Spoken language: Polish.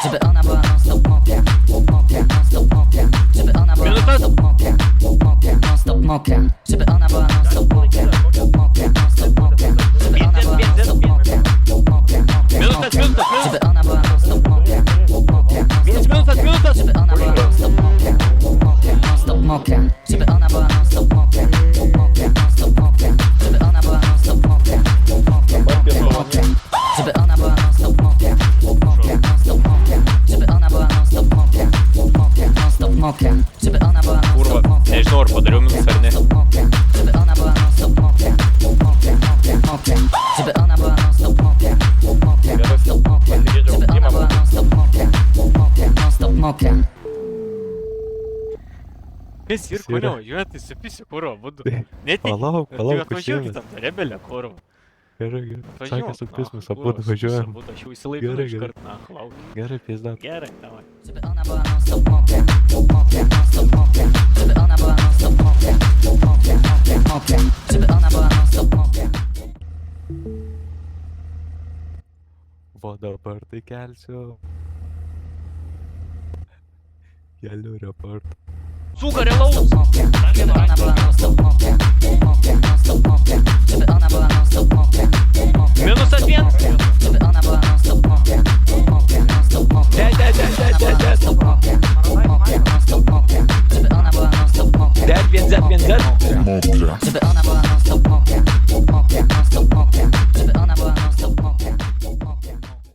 Żeby ona była non stop mokra, mokra, non stop mokra. Żeby ona była non stop mokra, mokra, non stop mokra. Żeby ona była non stop mokra, mokra, non stop mokra. Żeby ona była non stop mokra, mokra, mokra. Żeby ona była non stop mokra, mokra, non stop mokra. Żeby ona była non stop mokra, mokra, non stop mokra. Żeby ona była non stop mokra, mokra, non stop mokra. Żeby ona była non stop mokra, mokra, mokra. Żeby ona była non stop mokra, mokra, non stop mokra. Żeby ona była non stop mokra, mokra, non stop mokra. Żeby ona była non stop Kurwa, mokra, Ejnur, pодарю серне. żeby ona była non stop mokra, mokra, mokra, mokra. Żeby ona była non stop mokra, mokra, non stop mokra. Żeby ona była non stop mokra, mokra, non stop mokra. Пес, Юр, понял, я ты сопись, курва, буду. Нет, Палау, ты палау, отвозил кушаем. там, ребеля, курва. Gerai, sakė su pismus, abu Курва, važiuojam. Буду, aš jau įsilaikau Gerai, iš gerai. karto, na, lauk. Gerai, pizda. Gerai, davai. Żeby ona była non stop mokra, mokra, non stop mokra. Żeby ona była non stop mokra, mokra, mokra, mokra. Żeby ona była non stop mokra. Va dabar tai kelsiu. Keliu raport. Сука, релоуд! Żeby ona była non stop mokra, mokra, non stop mokra. Żeby ona była non stop mokra, mokra. Minus один! Żeby ona była non stop mokra, mokra, non stop mokra. Dead. Mokra, non stop mokra. Żeby ona była non stop mokra. Dead, więc Z. Żeby